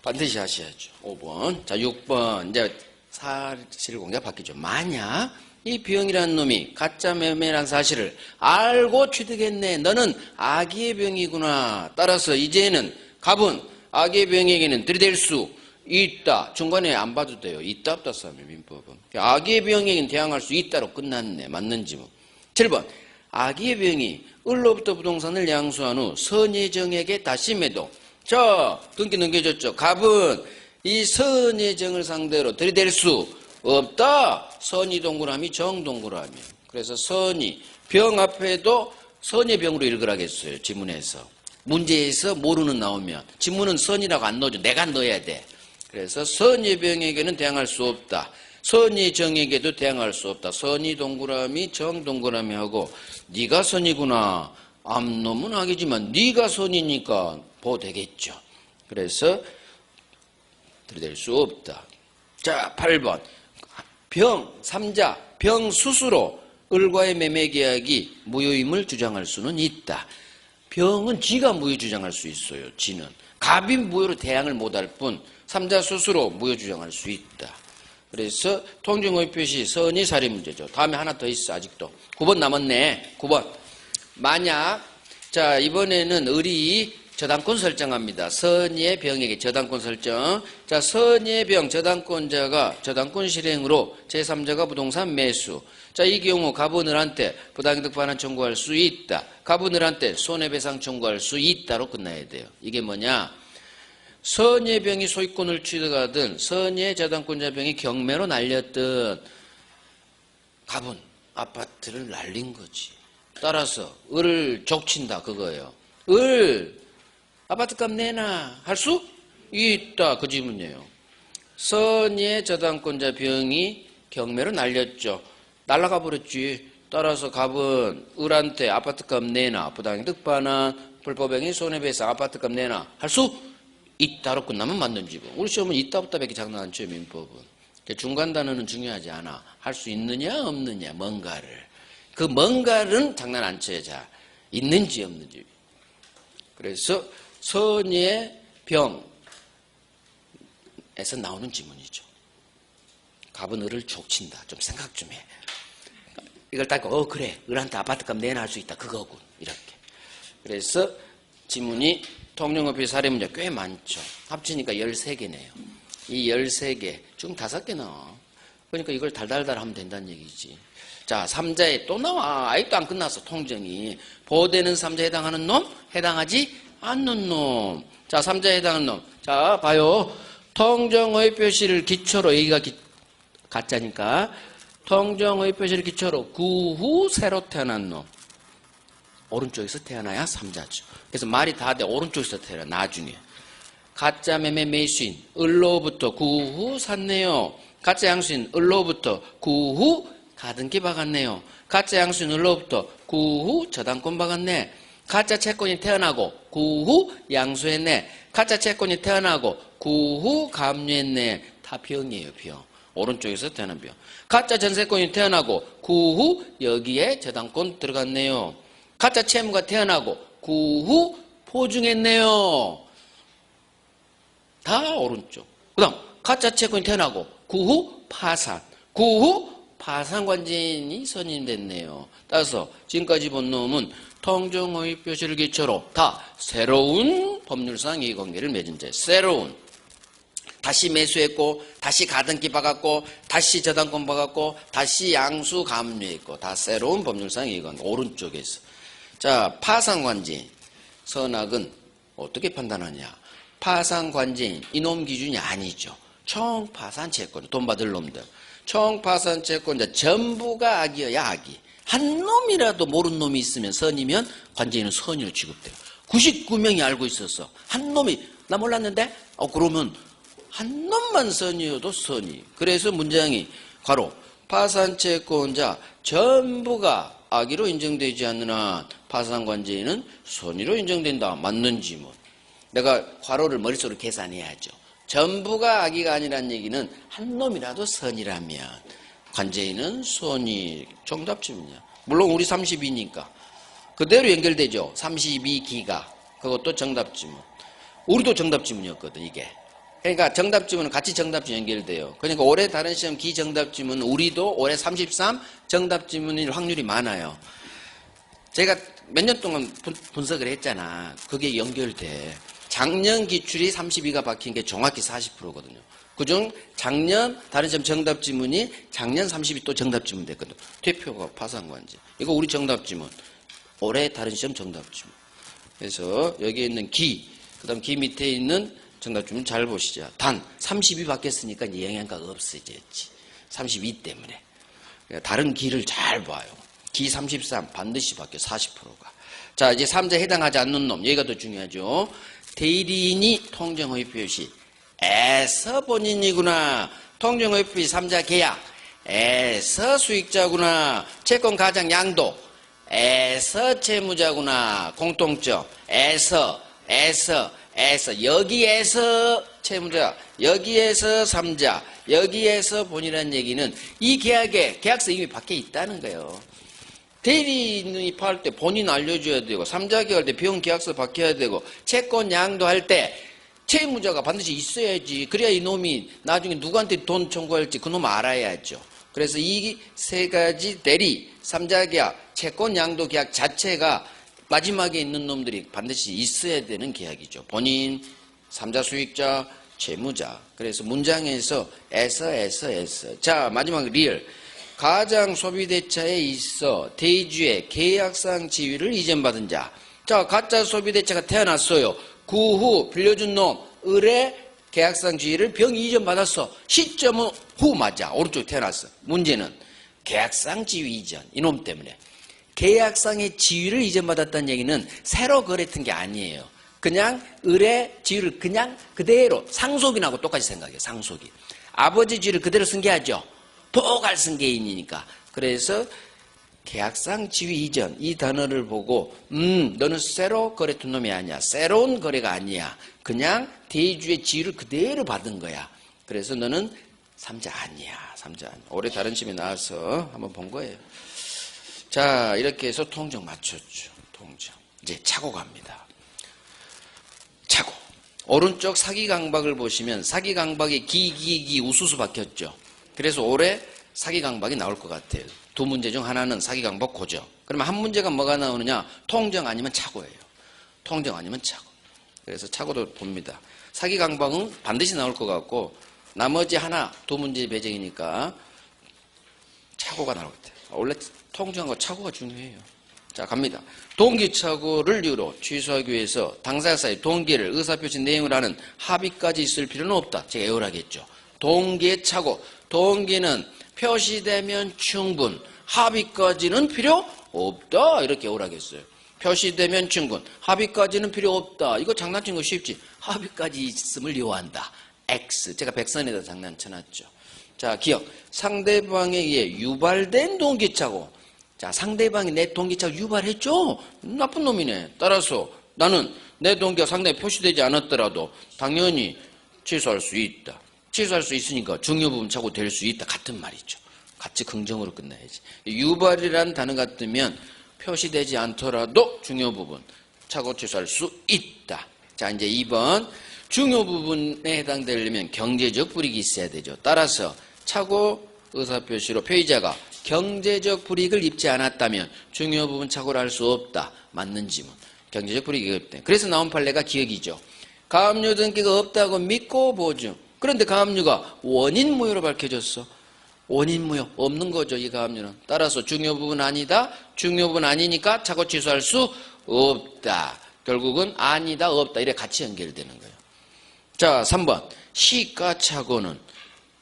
반드시 하셔야죠. 5번. 자, 6번. 이제 사실공개가 바뀌죠. 만약 이 병이라는 놈이 가짜 매매란 사실을 알고 취득했네. 너는 악의 병이구나. 따라서 이제는 갑은 악의 병에게는 들이댈 수 있다. 중간에 안 봐도 돼요. 있다 없다 싸움이에요. 민법은. 악의 병에게는 대항할 수 있다로 끝났네. 맞는지 뭐. 7번. 악의 병이 을로부터 부동산을 양수한 후 선예정에게 다시 매도. 자, 등기 넘겨줬죠. 갑은 이 선예정을 상대로 들이댈 수 없다. 선이 동그라미 정동그라미. 그래서 선이 병 앞에도 선의 병으로 읽으라겠어요. 지문에서. 문제에서 모르는 나오면 지문은 선이라고 안 넣어줘. 내가 넣어야 돼. 그래서 선의 병에게는 대항할 수 없다. 선의 정에게도 대항할 수 없다. 선이 동그라미 정동그라미 하고 네가 선이구나. 암놈은 악이지만 네가 선이니까 보되겠죠. 그래서 들이댈 수 없다. 자, 8번. 병, 3자, 병 스스로 을과의 매매 계약이 무효임을 주장할 수는 있다. 병은 지가 무효 주장할 수 있어요. 지는. 갑이 무효로 대항을 못할 뿐 3자 스스로 무효 주장할 수 있다. 그래서 통정의 표시 선의 사례 문제죠. 다음에 하나 더 있어 아직도. 9번 남았네. 9번. 만약 자 이번에는 을이 저당권 설정합니다. 선의 병에게 저당권 설정. 자, 선의 병 저당권자가 저당권 실행으로 제3자가 부동산 매수. 자, 이 경우 갑은 을한테 부당이득 반환 청구할 수 있다. 갑은 을한테 손해배상 청구할 수 있다로 끝나야 돼요. 이게 뭐냐? 선의 병이 소유권을 취득하든 선의 저당권자 병이 경매로 날렸든 갑은 아파트를 날린 거지. 따라서 을을 족친다 그거예요. 을 아파트값 내놔 할 수 있다. 그 질문이에요. 선의 저당권자 병이 경매로 날렸죠. 날아가 버렸지. 따라서 갑은 을한테 아파트값 내놔 부당이득 반환 불법행위 손해배상 아파트값 내놔 할 수 있다로 끝나면 맞는지. 우리 시험은 있다 없다밖에 장난 안 쳐요. 민법은. 중간 단어는 중요하지 않아. 할 수 있느냐 없느냐 뭔가를. 그 뭔가는 장난 안 쳐요. 자, 있는지 없는지. 그래서 선의 병에서 나오는 지문이죠. 갑은 을을 족친다. 좀 생각 좀 해. 이걸 딱 그래. 을한테 아파트값 내놔 할 수 있다. 그거군. 이렇게. 그래서 지문이 통정업의 사례 문제 꽤 많죠. 합치니까 13개네요. 이 13개 중 5개 나와. 그러니까 이걸 달달달 하면 된다는 얘기지. 자, 3자에 또 나와. 아직도 안 끝났어. 통정이. 보호되는 3자에 해당하는 놈, 해당하지 않는 놈. 자, 3자에 해당하는 놈. 자, 봐요. 통정의 표시를 기초로, 여기가 가짜니까. 통정의 표시를 기초로 그 후 새로 태어난 놈. 오른쪽에서 태어나야 3자죠. 그래서 말이 다 돼. 오른쪽에서 태어나, 나중에. 가짜 매매 매수인, 을로부터 그 후 샀네요. 가짜 양수인, 을로부터 그 후 가등기 박았네요. 가짜 양수인, 을로부터 그 후 저당권 박았네. 가짜 채권이 태어나고 그 후 양수했네. 가짜 채권이 태어나고 그 후 감유했네. 다 병이에요, 병. 오른쪽에서 태어난 병. 가짜 전세권이 태어나고 그 후 여기에 저당권 들어갔네요. 가짜 채무가 태어나고 그 후 포중했네요. 다 오른쪽. 그 다음 가짜 채권이 태어나고 그 후 파산. 그 후 파산관진이 선임됐네요. 따라서 지금까지 본 놈은 통정의 표시를 기초로 다 새로운 법률상 이해관계를 맺은 자. 새로운. 다시 매수했고 다시 가등기 박았고 다시 저당권 박았고 다시 양수 감유했고 다 새로운 법률상 이해관계. 오른쪽에서. 자, 파상관제인, 선악은 어떻게 판단하냐? 파상관제인, 이놈 기준이 아니죠. 총파산채권, 돈 받을 놈들. 총파산채권자 전부가 악이어야 악이. 한 놈이라도 모르는 놈이 있으면 선이면 관제인은 선으로 취급돼요. 99명이 알고 있었어. 한 놈이 나 몰랐는데? 그러면 한 놈만 선이어도 선이. 그래서 문장이 괄호 파산채권자 전부가 악의로 인정되지 않는 한 파산관제인은 선의로 인정된다. 맞는 지문. 내가 괄호를 머릿속으로 계산해야죠. 전부가 악의가 아니란 얘기는 한 놈이라도 선이라면 관제인은 선이. 정답 지문이야. 물론 우리 32니까 그대로 연결되죠. 32기가. 그것도 정답 지문. 우리도 정답 지문이었거든 이게. 그러니까 정답 지문은 같이 정답 지문 연결돼요. 그러니까 올해 다른 시험 기정답 지문은 우리도 올해 33 정답 지문일 확률이 많아요. 제가 몇 년 동안 분석을 했잖아. 그게 연결돼. 작년 기출이 32가 박힌 게 정확히 40%거든요. 그중 작년 다른 시험 정답 지문이 작년 30이 또 정답 지문 됐거든. 대표가 파산관제. 이거 우리 정답 지문. 올해 다른 시험 정답 지문. 그래서 여기에 있는 기, 그 다음 기 밑에 있는 정답 지문 잘 보시죠. 단 32 바뀌었으니까 이제 영향가 없어졌지. 32 때문에. 다른 기를 잘 봐요. 기 33 반드시 바뀌어 40%가. 자, 이제 3자 해당하지 않는 놈. 여기가 더 중요하죠. 대리인이 통정허위 표시. 에서 본인이구나. 통정허위 표시 3자 계약. 에서 수익자구나. 채권 가장 양도. 에서 채무자구나. 공통점. 에서. 여기에서 채무자. 여기에서 3자. 여기에서 본이라는 얘기는 이 계약에 계약서 이미 밖에 있다는 거예요. 대리인이 입학할 때 본인 알려줘야 되고 3자 계약할 때 비용 계약서 바뀌어야 되고 채권 양도할 때 채무자가 반드시 있어야지. 그래야 이놈이 나중에 누구한테 돈 청구할지 그놈 알아야죠. 그래서 이 세 가지 대리, 3자 계약, 채권 양도 계약 자체가 마지막에 있는 놈들이 반드시 있어야 되는 계약이죠. 본인, 3자 수익자, 채무자. 그래서 문장에서 에서. 자, 마지막 리얼. 가장 소비대차에 있어 대주의 계약상 지위를 이전받은 자. 자, 가짜 소비대차가 태어났어요. 그 후 빌려준 놈 을의 계약상 지위를 병 이전받았어. 시점은 후 맞아. 오른쪽 태어났어. 문제는 계약상 지위 이전. 이놈 때문에. 계약상의 지위를 이전받았다는 얘기는 새로 거래했던 게 아니에요. 그냥 을의 지위를 그냥 그대로 상속인하고 똑같이 생각해요. 상속인. 아버지 지위를 그대로 승계하죠. 포괄승계인이니까. 그래서 계약상 지위 이전 이 단어를 보고 너는 새로 거래했던 놈이 아니야. 새로운 거래가 아니야. 그냥 대주의 지위를 그대로 받은 거야. 그래서 너는 3자 아니야. 3자 아니야. 올해 다른 시험에 나와서 한번 본 거예요. 자, 이렇게 해서 통정 맞췄죠. 통정. 이제 차고 갑니다. 차고. 오른쪽 사기강박을 보시면 사기강박이 기 우수수 박혔죠. 그래서 올해 사기강박이 나올 것 같아요. 두 문제 중 하나는 사기강박 고정. 그러면 한 문제가 뭐가 나오느냐? 통정 아니면 차고예요. 통정 아니면 차고. 그래서 차고도 봅니다. 사기강박은 반드시 나올 것 같고 나머지 하나 두 문제 배정이니까 차고가 나올 것 같아요. 원래 통정하고 차고가 중요해요. 자, 갑니다. 동기차고를 이유로 취소하기 위해서 당사자 사이 동기를 의사표시 내용을 하는 합의까지 있을 필요는 없다. 제가 애월하겠죠. 동기의 차고. 동기는 표시되면 충분. 합의까지는 필요 없다. 이렇게 애월하겠어요. 표시되면 충분. 합의까지는 필요 없다. 이거 장난친 거 쉽지. 합의까지 있음을 요한다. X. 제가 백선에다 장난쳐놨죠. 자, 기억. 상대방에게 유발된 동기차고. 자, 상대방이 내 동기차고 유발했죠? 나쁜 놈이네. 따라서 나는 내 동기가 상대에 표시되지 않았더라도 당연히 취소할 수 있다. 취소할 수 있으니까 중요 부분 차고 될 수 있다. 같은 말이죠. 같이 긍정으로 끝나야지. 유발이라는 단어 같으면 표시되지 않더라도 중요 부분 차고 취소할 수 있다. 자, 이제 2번. 중요 부분에 해당되려면 경제적 불이익이 있어야 되죠. 따라서 차고 의사표시로 표의자가 경제적 불이익을 입지 않았다면 중요 부분 착오를 할 수 없다. 맞는 지문. 경제적 불이익이 없다. 그래서 나온 판례가 기억이죠. 가압류 등기가 없다고 믿고 보증. 그런데 가압류가 원인 무효로 밝혀졌어. 원인무효 없는 거죠. 이 가압류는. 따라서 중요 부분 아니다. 중요 부분 아니니까 착오 취소할 수 없다. 결국은 아니다 없다 이래 같이 연결되는 거예요. 자 3번 시가착오는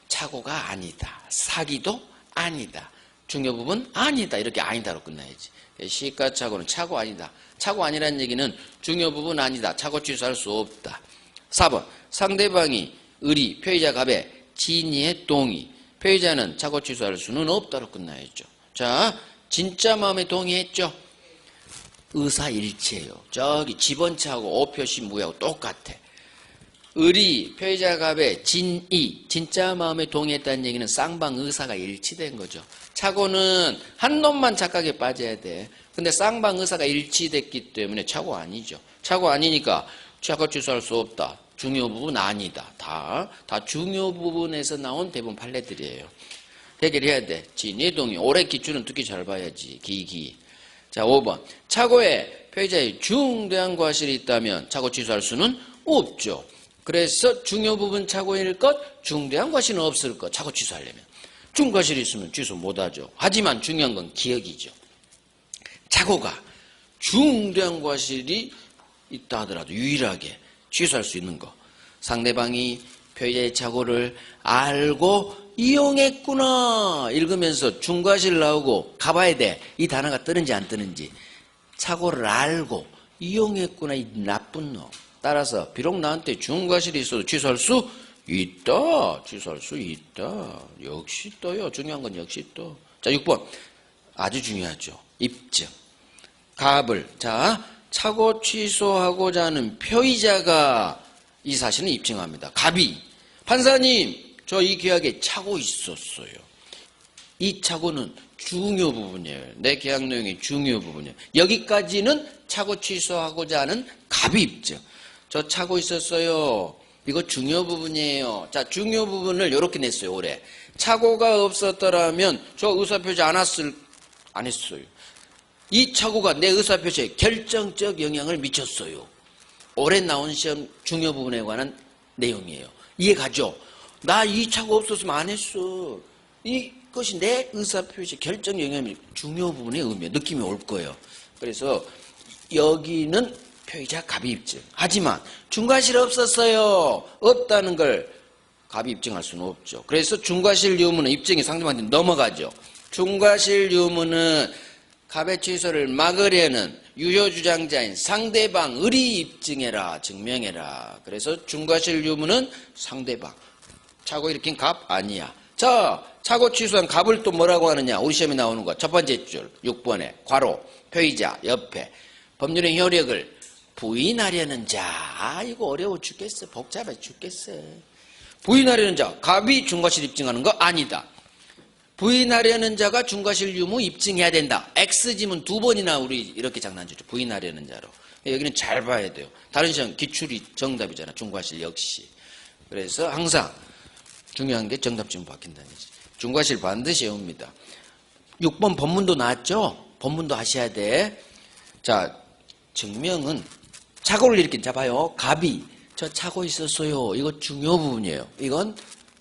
착오가 아니다. 사기도 아니다. 중요 부분 아니다. 이렇게 아니다로 끝나야지. 시가착오는 착오 아니다. 착오 아니라는 얘기는 중요 부분 아니다. 착오 취소할 수 없다. 4번 상대방이 의리, 표의자 갑에 진의의 동의. 표의자는 착오 취소할 수는 없다로 끝나야죠. 자, 진짜 마음에 동의했죠? 의사일치예요. 저기 집원차하고 오표시 무효하고 똑같아. 의리, 표의자 갑에 진의, 진짜 마음에 동의했다는 얘기는 쌍방 의사가 일치된 거죠. 착오는 한 놈만 착각에 빠져야 돼. 근데 쌍방 의사가 일치됐기 때문에 착오 아니죠. 착오 아니니까 착오 취소할 수 없다. 중요 부분 아니다. 다 중요 부분에서 나온 대부분 판례들이에요. 해결해야 돼. 진의 동의. 올해 기출은 듣기 잘 봐야지. 기. 자, 5번. 착오에 표의자의 중대한 과실이 있다면 착오 취소할 수는 없죠. 그래서 중요 부분 착오일 것, 중대한 과실은 없을 것. 착오 취소하려면. 중과실이 있으면 취소 못하죠. 하지만 중요한 건 기억이죠. 착오가 중대한 과실이 있다 하더라도 유일하게 취소할 수 있는 거. 상대방이 표의자의 착오를 알고 이용했구나. 읽으면서 중과실 나오고 가봐야 돼. 이 단어가 뜨는지 안 뜨는지. 착오를 알고 이용했구나. 이 나쁜 놈. 따라서 비록 나한테 중과실이 있어도 취소할 수 있다. 취소할 수 있다. 역시 떠요. 중요한 건 역시 떠. 자, 6번. 아주 중요하죠. 입증. 갑을. 자, 착오 취소하고자 하는 표의자가 이 사실을 입증합니다. 갑이 판사님 저 이 계약에 착오 있었어요. 이 착오는 중요 부분이에요. 내 계약 내용의 중요 부분이에요. 여기까지는 착오 취소하고자 하는 갑이 입증. 저 착오 있었어요. 이거 중요 부분이에요. 자, 중요 부분을 이렇게 냈어요. 올해 착오가 없었더라면 저 의사표시 안 했어요. 이 착오가 내 의사표시에 결정적 영향을 미쳤어요. 올해 나온 시험 중요 부분에 관한 내용이에요. 이해가죠? 나 이 착오 없었으면 안 했어. 이것이 내 의사표시에 결정 영향이 중요 부분의 의미예요. 느낌이 올 거예요. 그래서 여기는 표의자 갑이 입증. 하지만 중과실 없었어요. 없다는 걸 갑이 입증할 수는 없죠. 그래서 중과실 유무는 입증이 상대방한테 넘어가죠. 중과실 유무는 갑의 취소를 막으려는 유효주장자인 상대방 의리 입증해라. 증명해라. 그래서 중과실 유무는 상대방. 착오 일으킨 갑 아니야. 자, 착오 취소한 갑을 또 뭐라고 하느냐. 우리 시험에 나오는 거. 첫 번째 줄 6번에 괄호 표의자 옆에 법률의 효력을 부인하려는 자. 이거 어려워 죽겠어. 복잡해 죽겠어. 부인하려는 자. 갑이 중과실 입증하는 거 아니다. 부인하려는 자가 중과실 유무 입증해야 된다. X지문 2번이나 우리 이렇게 장난치죠. 부인하려는 자로. 여기는 잘 봐야 돼요. 다른 시험 기출이 정답이잖아. 중과실 역시. 그래서 항상 중요한 게 정답지문 바뀐다는 거지. 중과실 반드시 외웁니다. 6번 법문도 나왔죠? 법문도 하셔야 돼. 자, 증명은 착오를 일으킨 자 봐요. 갑이 저 착오 있었어요. 이거 중요 부분이에요. 이건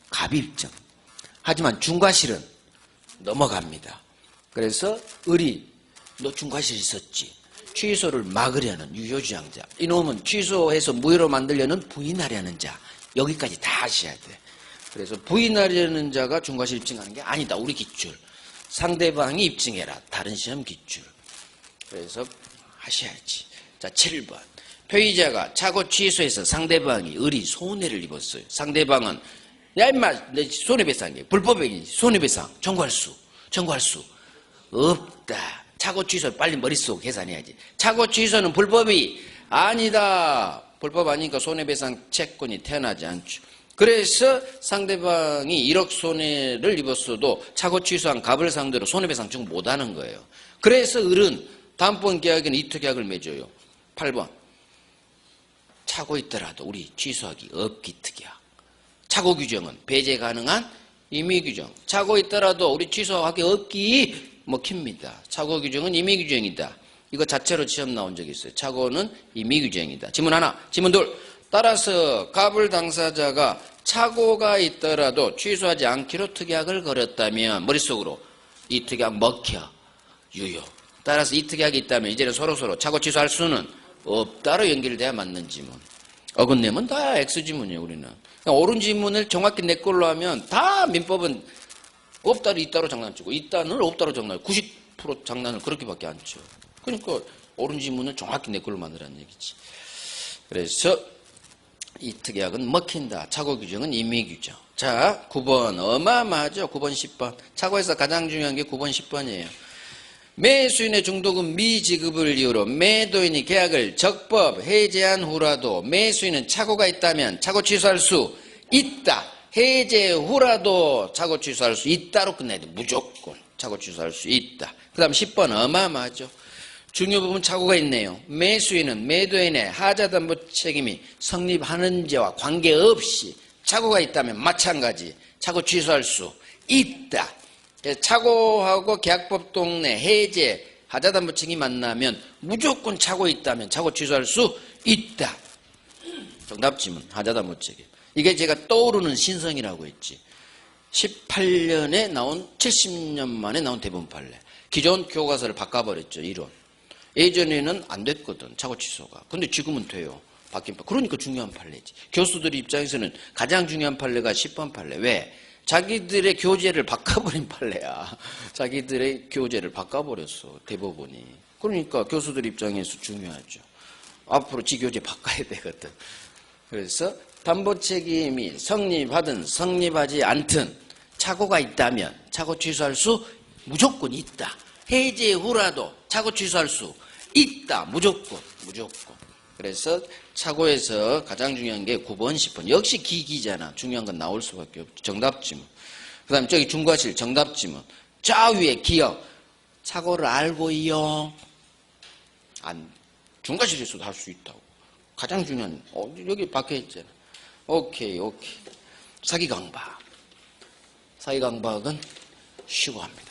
갑이 입증. 하지만 중과실은 넘어갑니다. 그래서 의리 너 중과실 있었지. 취소를 막으려는 유효주장자. 이놈은 취소해서 무효로 만들려는 부인하려는 자. 여기까지 다 하셔야 돼. 그래서 부인하려는 자가 중과실 입증하는 게 아니다. 우리 기출. 상대방이 입증해라. 다른 시험 기출. 그래서 하셔야지. 자, 7번. 표의자가 착오 취소해서 상대방이 의리 손해를 입었어요. 상대방은 야 임마 내 손해배상이야. 불법행위 손해배상 청구할 수 없다. 착오 취소 빨리 머릿속 계산해야지. 착오 취소는 불법이 아니다. 불법 아니니까 손해배상 채권이 태어나지 않죠. 그래서 상대방이 1억 손해를 입었어도 착오 취소한 갑을 상대로 손해배상 청구 못하는 거예요. 그래서 을은 다음번 계약에는 이특약을 맺어요. 8번 착오 있더라도 우리 취소하기 없기 특약. 착오 규정은 배제 가능한 임의 규정. 착오 있더라도 우리 취소하기 없기 먹힙니다. 착오 규정은 임의 규정이다. 이거 자체로 시험 나온 적이 있어요. 착오는 임의 규정이다. 지문 하나. 지문 둘. 따라서 갑을 당사자가 착오가 있더라도 취소하지 않기로 특약을 걸었다면 머릿속으로 이 특약 먹혀 유효. 따라서 이 특약이 있다면 이제는 서로서로 착오 취소할 수는 없다로 연결돼야 맞는 지문. 어긋내면 다 X지문이에요. 우리는. 옳은 지문을 정확히 내 걸로 하면 다 민법은 없다를 있다로 장난치고 있다는 없다로 장난해요. 90% 장난을 그렇게밖에 안 쳐. 그러니까 옳은 지문을 정확히 내 걸로 만들라는 얘기지. 그래서 이 특약은 먹힌다. 착오 규정은 임의 규정. 자, 9번 어마어마하죠. 9번 10번. 착오에서 가장 중요한 게 9번 10번이에요. 매수인의 중도금 미지급을 이유로 매도인이 계약을 적법 해제한 후라도 매수인은 착오가 있다면 착오 취소할 수 있다. 해제 후라도 착오 취소할 수 있다로 끝내야 돼. 무조건 착오 취소할 수 있다. 그 다음 10번 어마어마하죠. 중요 부분 착오가 있네요. 매수인은 매도인의 하자담보 책임이 성립하는지와 관계없이 착오가 있다면 마찬가지 착오 취소할 수 있다. 착오하고 계약법 동내 해제 하자담보 책임이 만나면 무조건 착오 있다면 착오 취소할 수 있다. 정답 지문 하자담보 책임. 이게 제가 떠오르는 신성이라고 했지. 18년에 나온 70년 만에 나온 대법원 판례. 기존 교과서를 바꿔버렸죠. 이론. 예전에는 안 됐거든. 착오 취소가. 근데 지금은 돼요. 바뀐 판례. 그러니까 중요한 판례지. 교수들 입장에서는 가장 중요한 판례가 10번 판례. 왜? 자기들의 교재를 바꿔버린 판례야. 자기들의 교재를 바꿔버렸어. 대법원이. 그러니까 교수들 입장에서 중요하죠. 앞으로 지교재 바꿔야 되거든. 그래서 담보 책임이 성립하든 성립하지 않든 착오가 있다면 착오 취소할 수 무조건 있다. 해제 후라도 착오 취소할 수 있다. 무조건. 그래서 착오에서 가장 중요한 게 9번, 10번. 역시 기기잖아. 중요한 건 나올 수밖에 없죠. 정답 지문. 그 다음에 저기 중과실 정답 지문. 좌위에 기억. 착오를 알고요. 중과실에서도 할 수 있다고. 가장 중요한, 여기 박혀 있잖아. 오케이. 사기 강박. 사기 강박은 쉬고 합니다.